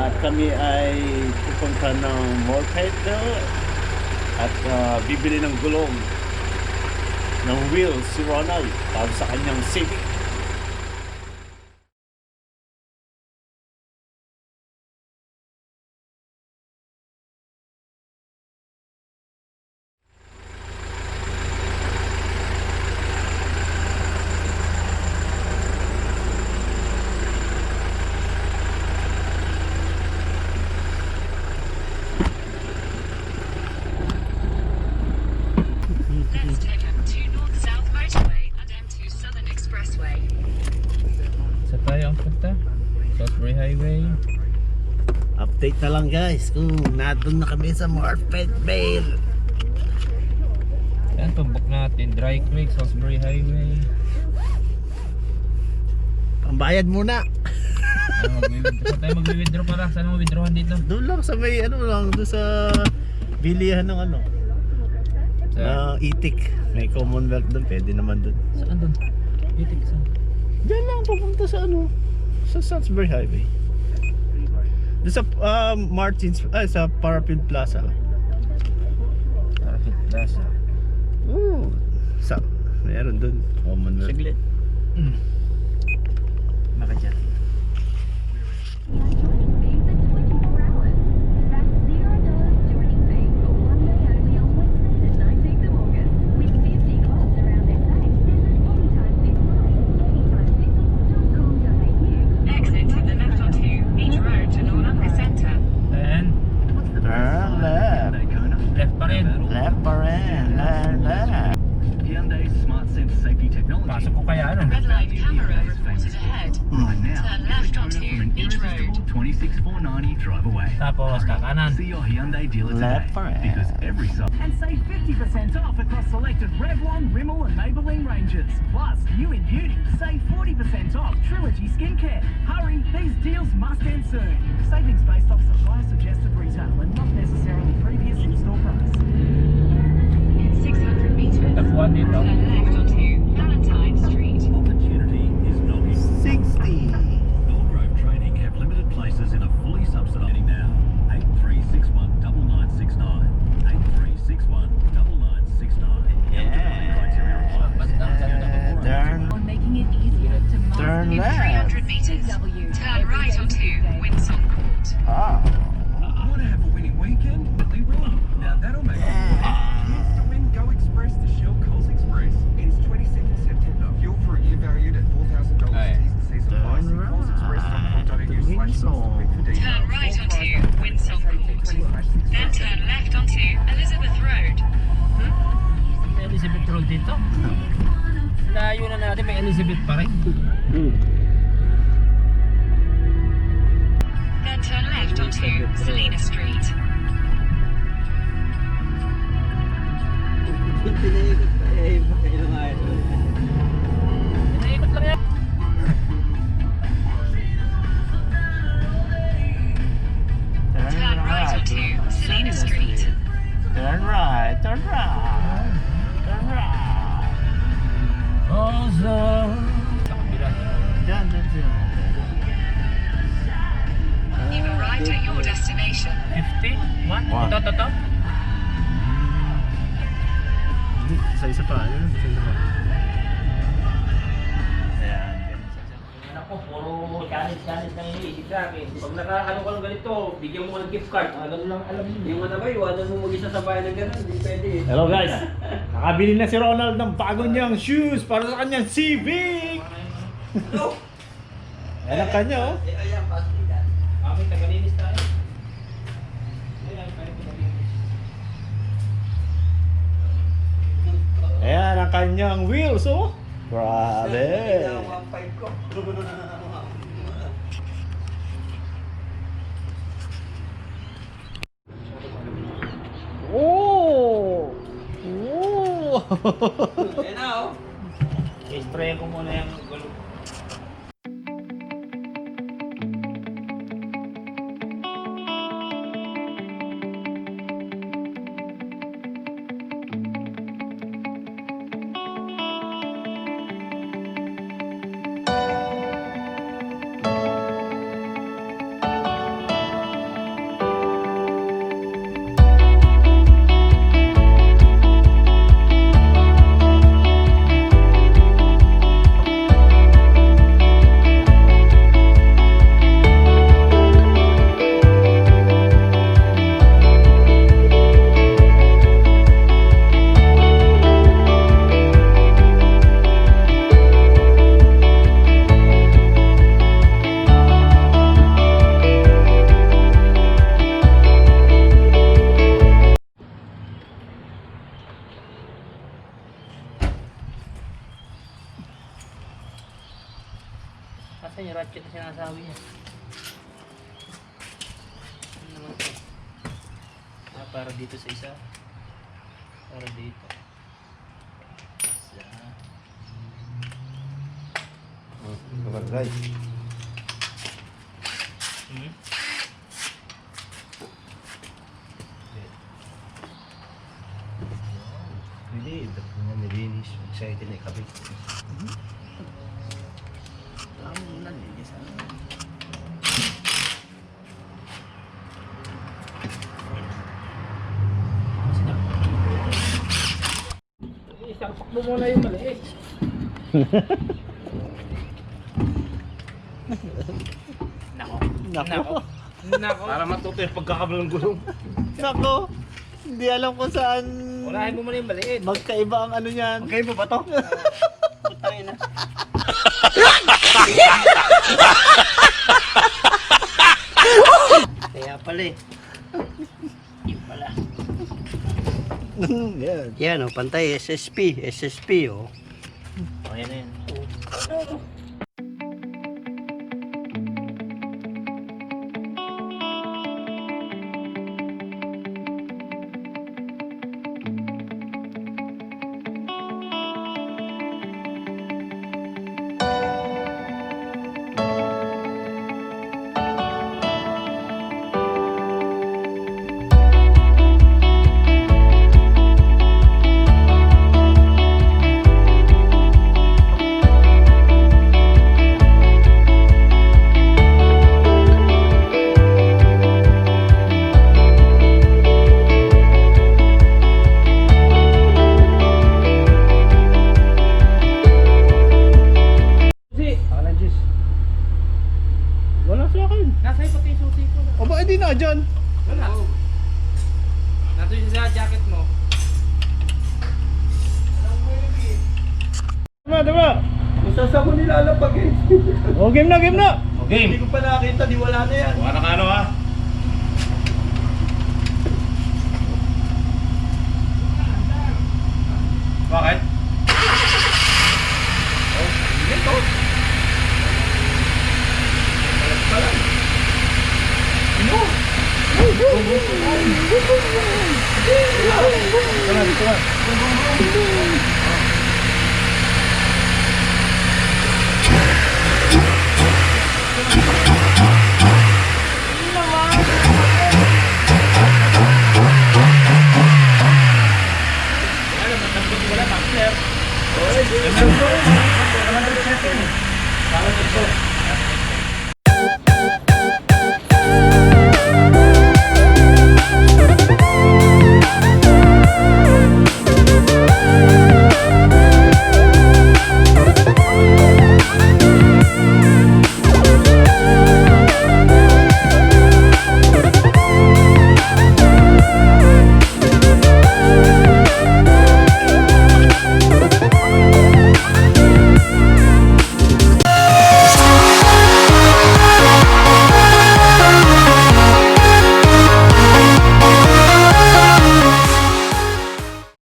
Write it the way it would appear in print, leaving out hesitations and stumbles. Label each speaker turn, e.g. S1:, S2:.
S1: At kami ay pupunta ng Morphead at bibili ng gulong ng wheels si Ronald para sa kanyang civic.
S2: Let's take M2 North-South Motorway and M2 Southern Expressway.
S3: Sa tayo ang punta? Salisbury Highway.
S1: Update na lang guys kung nandun na kami sa Morphead Vale.
S3: Yan, tumbok natin. Dry Creek, Salisbury Highway.
S1: Pambayad muna.
S3: Saan tayo mag-withdraw pala? Saan mo withdrawan dito?
S1: Doon lang sa may ano lang, doon sa bilihan ng ano.
S3: Sa
S1: Itik. May Commonwealth doon, pwede naman doon.
S3: saan doon? Itik saan?
S1: Diyan lang papunta sa ano, sa Salisbury Highway. Doon sa sa Parafield Plaza.
S3: Parapit Plaza.
S1: Oo. Meron doon. Commonwealth.
S3: Saglit. Makadyan.
S2: Exit to the left onto Beach Road to Norlanka Centre.
S3: Then,
S1: Turn left.
S3: left pa rin.
S1: Left pa rin. Left.
S4: Hyundai Smart Sense safety technology.
S3: Pasok ko kaya ano?
S2: Red light camera reported ahead.
S4: Right now,
S2: Turn left onto
S4: from an
S2: Beach Road.
S4: irresistible 26490 drive away.
S3: Tapos kakanan.
S4: See your Hyundai dealer
S1: Left
S4: today
S1: for it.
S4: because every side.
S5: And save 50% off across selected Revlon, Rimmel and Maybelline ranges. Plus, new in beauty, save 40% off Trilogy Skincare. Hurry, these deals must end soon. Savings based off supplier suggested retail and not necessarily previous in-store price.
S2: In 600 meters,
S3: Tapuan dito.
S2: turn left onto Valentine Street.
S4: Opportunity is knocking.
S1: 60.
S4: Norgrove Training have limited places in a fully subsidising now. 83619969. 83619969.
S1: Turn.
S6: On making it easier to
S1: Turn
S2: In
S1: left.
S2: 300 meters, turn right onto Windsor Court.
S1: Ah.
S4: Want to have a winning weekend? Win. Now that'll make it.
S7: Chance to win Go Express to Shell Coles Express. Ends 22nd September. Fuel for a year valued at $4,000.
S3: Aye.
S7: T's and C's apply. See colesexpress.com.au/cost for quick
S2: Turn right onto Windsor Court. Then turn left onto Elizabeth Road.
S3: Elizabeth Road dito. Layo na natin, may Elizabeth pa rin.
S2: Then turn left onto Selina Street.
S3: Inaikot lang yan.
S2: Turn right onto Selina Street.
S1: Turn right. Turn right. Turn right.
S3: Also, sa kabila.
S1: Diyan.
S2: You've arrived at your destination.
S3: 50? 1?
S1: One.
S3: Ito.
S1: Isa pa. Isa pa. Ayan.
S3: Ako, puro challenge na iniisip sa akin. Pag nakaano ka ng ganito, bigyan mo ng gift card. Ganun lang alam niyo.
S8: Yung ano ba, iwanan mo mag-isa sa bahay ng gano'n, hindi pwede eh.
S1: Hello guys. Nakabili na si Ronald ng bago niyang shoes para sa kanyang civic.
S8: No!
S1: Yan ang kanya oh.
S8: Ayan, pasok ka.
S3: Kami, tagalinis tayo.
S1: Ayan ang kanyang wheels oh. Grabe.
S8: Hindi na 1.5 ko.
S1: Oh!
S8: Ayan na oh.
S3: I-spray ko muna yung gulo. Asan yung ratchet na sinasabi niya? Ano naman to? Para dito sa isa. Para dito. Isa.
S1: Kabagay.
S6: Hindi, dapat nga nilinis. Excited na ikabit.
S3: Isaksak mo muna yung maliit. Nako.
S1: Nako.
S3: Nako.
S6: Para matuto yung pagkakabalang gulong.
S1: Nako. Hindi alam kung saan
S3: Unahin mo muna yung maliit.
S1: magkaiba ang ano niyan.
S6: Magkaiba ba to?
S3: Putangin na. Kaya pala eh. Yun pala.
S1: Yan.
S9: Yan o, pantay SSP o.
S3: O yan na yan.
S1: Wala sa akin.
S3: Nasa iyo pati yung susi ko.
S1: O ba, hindi na dyan.
S3: Wala. Nasa yung sa jacket mo.
S1: Tama.
S7: Isa sa mo nilalapag eh.
S1: O, game na, game na.
S6: Game!
S7: Hindi ko pa nakita, di wala na yan.
S6: Wala na ka ano ha? Bakit?
S1: Dito na.